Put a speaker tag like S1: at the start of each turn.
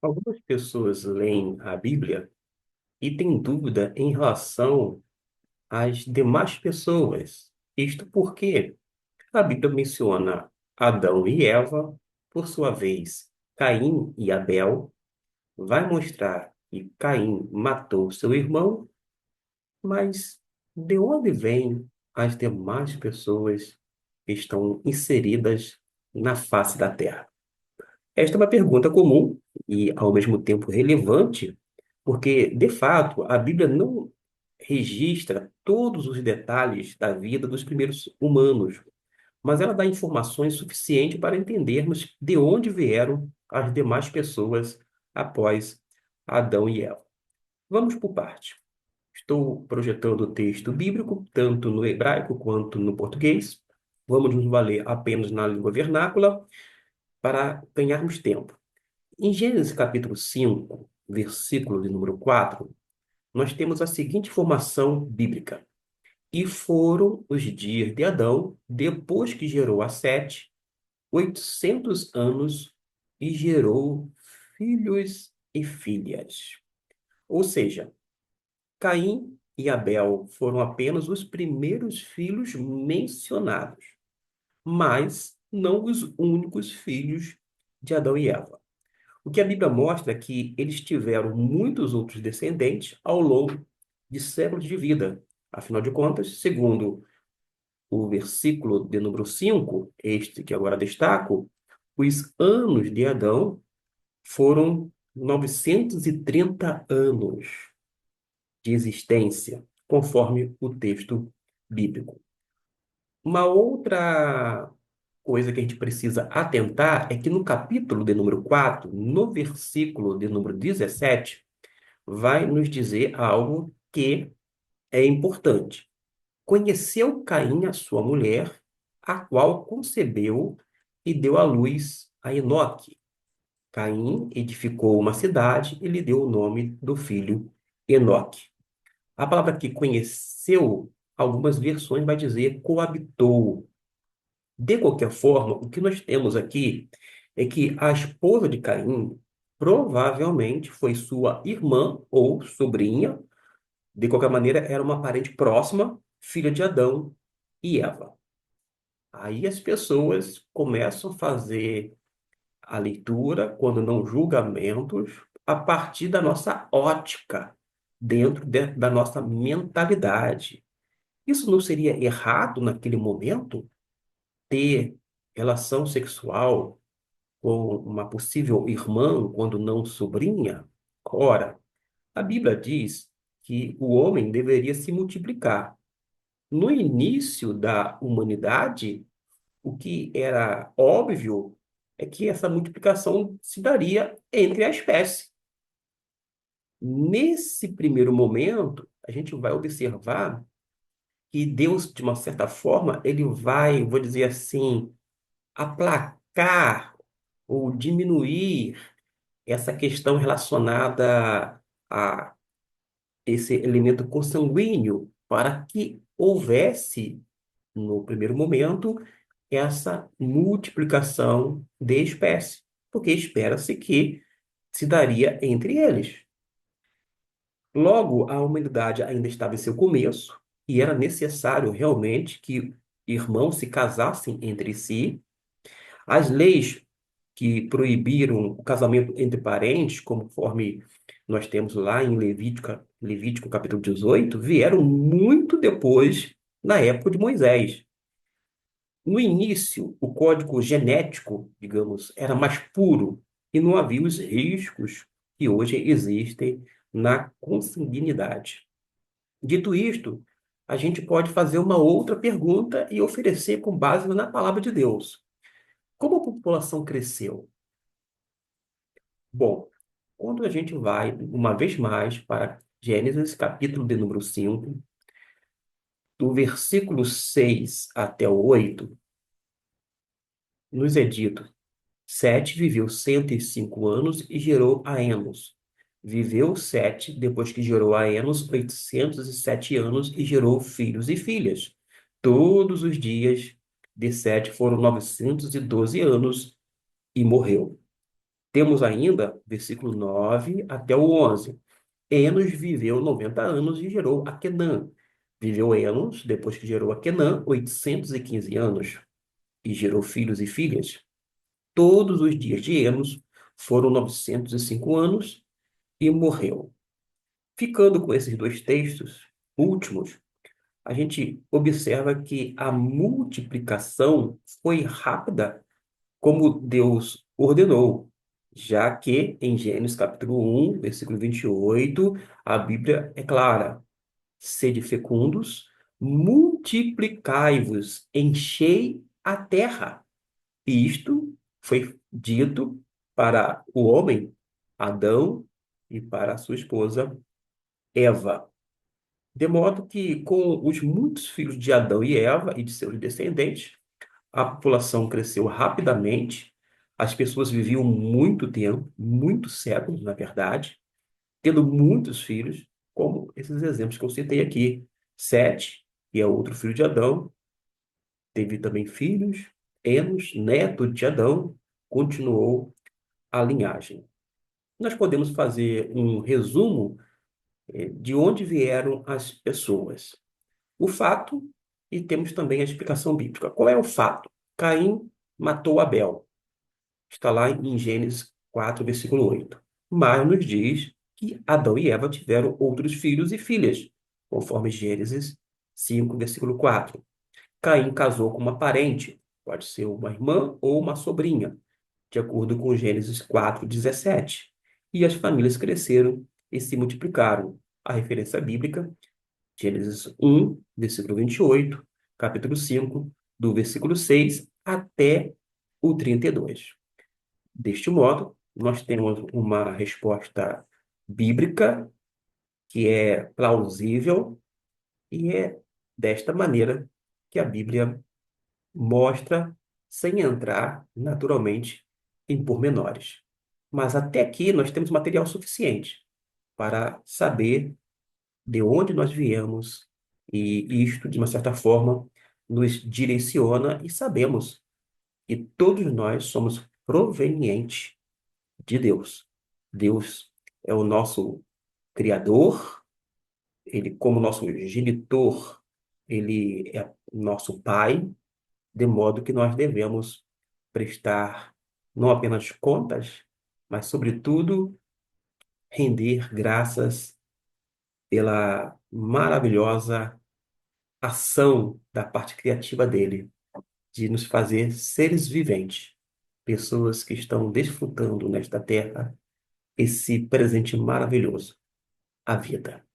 S1: Algumas pessoas leem a Bíblia e têm dúvida em relação às demais pessoas. Isto porque a Bíblia menciona Adão e Eva, por sua vez, Caim e Abel, vai mostrar que Caim matou seu irmão, mas de onde vêm as demais pessoas que estão inseridas na face da terra? Esta é uma pergunta comum e, ao mesmo tempo, relevante, porque, de fato, a Bíblia não registra todos os detalhes da vida dos primeiros humanos, mas ela dá informações suficientes para entendermos de onde vieram as demais pessoas após Adão e Eva. Vamos por parte. Estou projetando o texto bíblico, tanto no hebraico quanto no português. Vamos nos valer apenas na língua vernácula para ganharmos tempo. Em Gênesis capítulo 5, versículo de número 4, nós temos a seguinte informação bíblica. E foram os dias de Adão, depois que gerou a Sete, 800 anos, e gerou filhos e filhas. Ou seja, Caim e Abel foram apenas os primeiros filhos mencionados, mas não os únicos filhos de Adão e Eva. O que a Bíblia mostra é que eles tiveram muitos outros descendentes ao longo de séculos de vida. Afinal de contas, segundo o versículo de número 5, este que agora destaco, os anos de Adão foram 930 anos de existência, conforme o texto bíblico. Uma outra coisa que a gente precisa atentar é que no capítulo de número 4, no versículo de número 17, vai nos dizer algo que é importante. Conheceu Caim a sua mulher, a qual concebeu e deu à luz a Enoque. Caim edificou uma cidade e lhe deu o nome do filho Enoque. A palavra que conheceu, algumas versões vai dizer coabitou. De qualquer forma, o que nós temos aqui é que a esposa de Caim provavelmente foi sua irmã ou sobrinha. De qualquer maneira, era uma parente próxima, filha de Adão e Eva. Aí as pessoas começam a fazer a leitura, quando não julgamentos, a partir da nossa ótica, da nossa mentalidade. Isso não seria errado naquele momento ter relação sexual com uma possível irmã, quando não sobrinha? Ora, a Bíblia diz que o homem deveria se multiplicar. No início da humanidade, o que era óbvio é que essa multiplicação se daria entre a espécie. Nesse primeiro momento, a gente vai observar que Deus, de uma certa forma, ele vai, vou dizer assim, aplacar ou diminuir essa questão relacionada a esse elemento consanguíneo para que houvesse, no primeiro momento, essa multiplicação de espécie, porque espera-se que se daria entre eles. Logo, a humanidade ainda estava em seu começo e era necessário realmente que irmãos se casassem entre si. As leis que proibiram o casamento entre parentes, conforme nós temos lá em Levítico capítulo 18, vieram muito depois, na época de Moisés. No início, o código genético, digamos, era mais puro e não havia os riscos que hoje existem na consanguinidade. Dito isto, a gente pode fazer uma outra pergunta e oferecer com base na palavra de Deus. Como a população cresceu? Bom, quando a gente vai, uma vez mais, para Gênesis, capítulo de número 5, do versículo 6 até o 8, nos é dito: Sete viveu 105 anos e gerou a Enos. Viveu Sete, depois que gerou a Enos, 807 anos e gerou filhos e filhas. Todos os dias de Sete foram 912 anos e morreu. Temos ainda versículo 9 até o 11. Enos viveu 90 anos e gerou a Quenã. Viveu Enos, depois que gerou a Quenã, 815 anos e gerou filhos e filhas. Todos os dias de Enos foram 905 anos e morreu. Ficando com esses dois textos últimos, a gente observa que a multiplicação foi rápida como Deus ordenou, já que em Gênesis capítulo 1, versículo 28, a Bíblia é clara: sede fecundos, multiplicai-vos, enchei a terra. E isto foi dito para o homem, Adão, e para a sua esposa, Eva. De modo que, com os muitos filhos de Adão e Eva e de seus descendentes, a população cresceu rapidamente, as pessoas viviam muito tempo, muitos séculos, na verdade, tendo muitos filhos, como esses exemplos que eu citei aqui. Sete, que é outro filho de Adão, teve também filhos, Enos, neto de Adão, continuou a linhagem. Nós podemos fazer um resumo de onde vieram as pessoas. O fato, e temos também a explicação bíblica. Qual é o fato? Caim matou Abel. Está lá em Gênesis 4, versículo 8. Mas nos diz que Adão e Eva tiveram outros filhos e filhas, conforme Gênesis 5, versículo 4. Caim casou com uma parente, pode ser uma irmã ou uma sobrinha, de acordo com Gênesis 4, 17. E as famílias cresceram e se multiplicaram. A referência bíblica, Gênesis 1, versículo 28, capítulo 5, do versículo 6 até o 32. Deste modo, nós temos uma resposta bíblica que é plausível e é desta maneira que a Bíblia mostra, sem entrar naturalmente em pormenores. Mas até aqui nós temos material suficiente para saber de onde nós viemos e isto, de uma certa forma, nos direciona e sabemos que todos nós somos provenientes de Deus. Deus é o nosso Criador, ele, como nosso genitor, ele é nosso Pai, de modo que nós devemos prestar não apenas contas, mas, sobretudo, render graças pela maravilhosa ação da parte criativa dele, de nos fazer seres viventes, pessoas que estão desfrutando nesta terra esse presente maravilhoso, a vida.